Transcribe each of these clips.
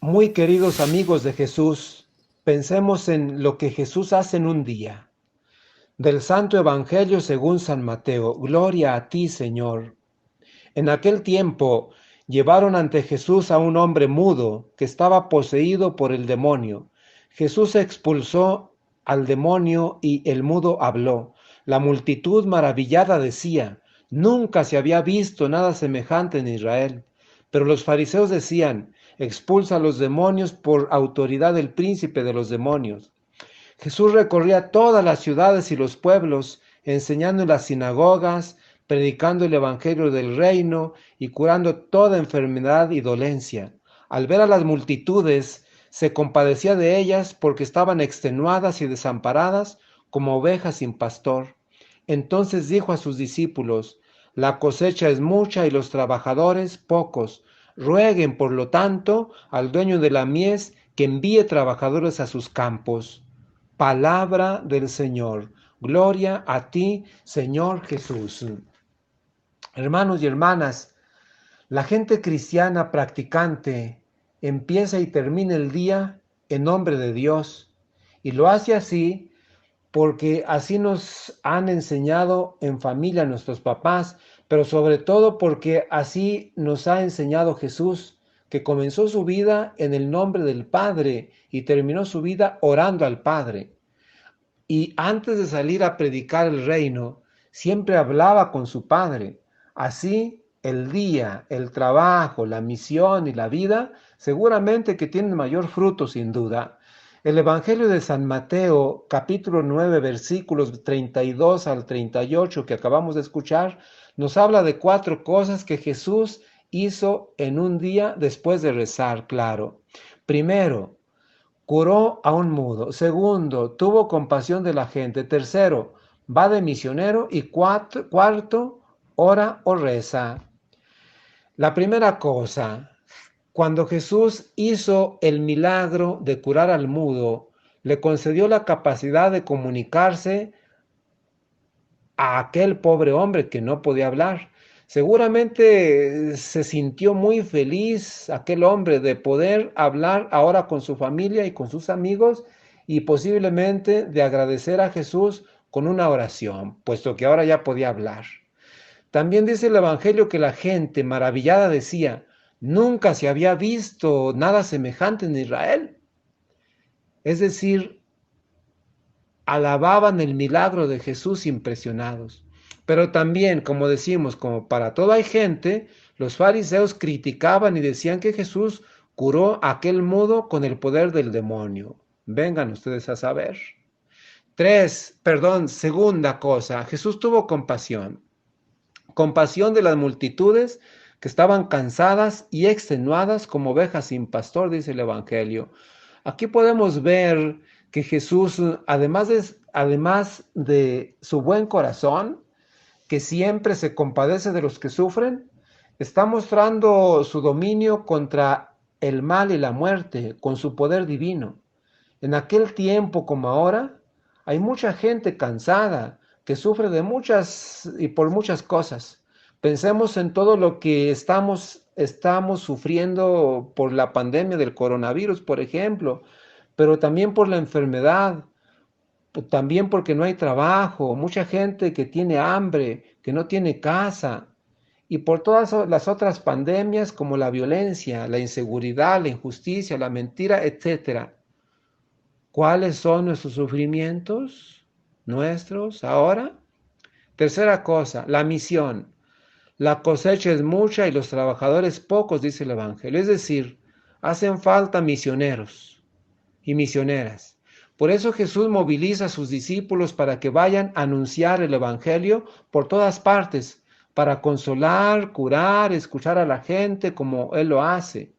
Muy queridos amigos de Jesús, pensemos en lo que Jesús hace en un día. Del Santo Evangelio según San Mateo. Gloria a ti, Señor. En aquel tiempo llevaron ante Jesús a un hombre mudo que estaba poseído por el demonio. Jesús expulsó al demonio y el mudo habló. La multitud maravillada decía: nunca se había visto nada semejante en Israel. Pero los fariseos decían: expulsa a los demonios por autoridad del príncipe de los demonios. Jesús recorría todas las ciudades y los pueblos, enseñando en las sinagogas, predicando el evangelio del reino y curando toda enfermedad y dolencia. Al ver a las multitudes, se compadecía de ellas porque estaban extenuadas y desamparadas como ovejas sin pastor. Entonces dijo a sus discípulos: la cosecha es mucha y los trabajadores pocos. Rueguen, por lo tanto, al dueño de la mies que envíe trabajadores a sus campos. Palabra del Señor. Gloria a ti, Señor Jesús. Hermanos y hermanas, la gente cristiana practicante empieza y termina el día en nombre de Dios, y lo hace así porque así nos han enseñado en familia nuestros papás, pero sobre todo porque así nos ha enseñado Jesús, que comenzó su vida en el nombre del Padre y terminó su vida orando al Padre. Y antes de salir a predicar el reino, siempre hablaba con su Padre. Así, el día, el trabajo, la misión y la vida seguramente que tienen mayor fruto, sin duda. El Evangelio de San Mateo, capítulo 9, versículos 32 al 38 que acabamos de escuchar, nos habla de 4 cosas que Jesús hizo en un día después de rezar, claro. Primero, curó a un mudo. Segundo, tuvo compasión de la gente. Tercero, va de misionero. Y cuarto, ora o reza. La primera cosa, cuando Jesús hizo el milagro de curar al mudo, le concedió la capacidad de comunicarse a aquel pobre hombre que no podía hablar. Seguramente se sintió muy feliz aquel hombre de poder hablar ahora con su familia y con sus amigos, y posiblemente de agradecer a Jesús con una oración, puesto que ahora ya podía hablar. También dice el Evangelio que la gente maravillada decía: nunca se había visto nada semejante en Israel. Es decir, alababan el milagro de Jesús impresionados. Pero también, como decimos, como para toda hay gente, los fariseos criticaban y decían que Jesús curó a aquel mudo con el poder del demonio. Vengan ustedes a saber. Segunda cosa, Jesús tuvo compasión. Compasión de las multitudes que estaban cansadas y extenuadas como ovejas sin pastor, dice el Evangelio. Aquí podemos ver que Jesús, además de su buen corazón, que siempre se compadece de los que sufren, está mostrando su dominio contra el mal y la muerte con su poder divino. En aquel tiempo como ahora, hay mucha gente cansada que sufre de muchas y por muchas cosas. Pensemos en todo lo que estamos sufriendo por la pandemia del coronavirus, por ejemplo, pero también por la enfermedad, también porque no hay trabajo, mucha gente que tiene hambre, que no tiene casa, y por todas las otras pandemias como la violencia, la inseguridad, la injusticia, la mentira, etcétera. ¿Cuáles son nuestros sufrimientos nuestros ahora? Tercera cosa, la misión. La cosecha es mucha y los trabajadores pocos, dice el Evangelio. Es decir, hacen falta misioneros y misioneras. Por eso Jesús moviliza a sus discípulos para que vayan a anunciar el Evangelio por todas partes, para consolar, curar, escuchar a la gente como Él lo hace.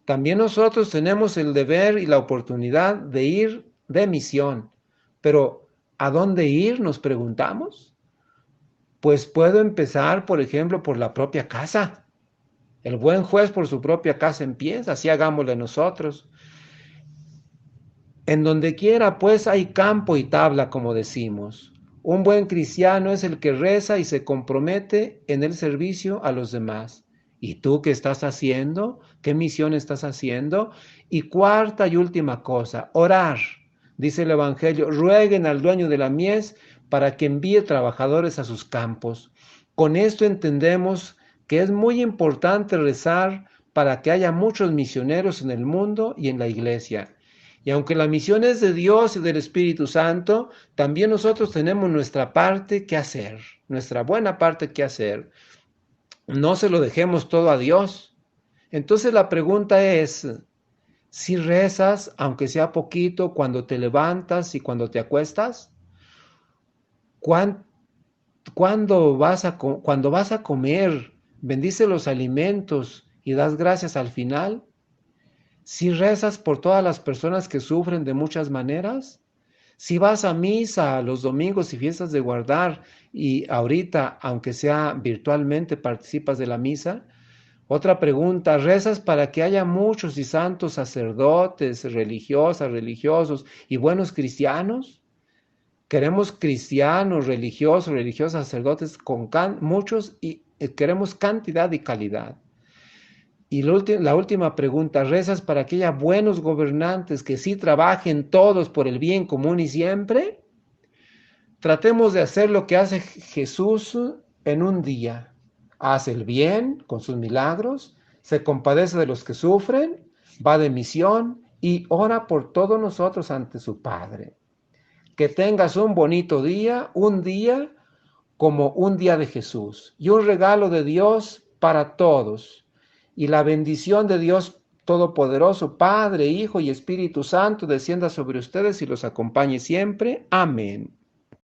También nosotros tenemos el deber y la oportunidad de ir de misión. Pero, ¿a dónde ir? Nos preguntamos. Pues puedo empezar, por ejemplo, por la propia casa. El buen juez por su propia casa empieza, así hagámosle nosotros. En donde quiera, pues, hay campo y tabla, como decimos. Un buen cristiano es el que reza y se compromete en el servicio a los demás. ¿Y tú qué estás haciendo? ¿Qué misión estás haciendo? Y cuarta y última cosa, orar. Dice el Evangelio, rueguen al dueño de la mies para que envíe trabajadores a sus campos. Con esto entendemos que es muy importante rezar para que haya muchos misioneros en el mundo y en la iglesia. Y aunque la misión es de Dios y del Espíritu Santo, también nosotros tenemos nuestra parte que hacer, nuestra buena parte que hacer. No se lo dejemos todo a Dios. Entonces la pregunta es, si rezas, aunque sea poquito, cuando te levantas y cuando te acuestas, ¿cuán, cuando vas a comer, bendice los alimentos y das gracias al final? Si rezas por todas las personas que sufren de muchas maneras, si vas a misa los domingos y fiestas de guardar y ahorita, aunque sea virtualmente, participas de la misa. Otra pregunta, ¿rezas para que haya muchos y santos sacerdotes, religiosas, religiosos y buenos cristianos? Queremos cristianos, religiosos, religiosas, sacerdotes con muchos y queremos cantidad y calidad. Y la última pregunta, ¿rezas para que haya buenos gobernantes que sí trabajen todos por el bien común y siempre? Tratemos de hacer lo que hace Jesús en un día. Hace el bien con sus milagros, se compadece de los que sufren, va de misión y ora por todos nosotros ante su Padre. Que tengas un bonito día, un día como un día de Jesús y un regalo de Dios para todos. Y la bendición de Dios Todopoderoso, Padre, Hijo y Espíritu Santo, descienda sobre ustedes y los acompañe siempre. Amén.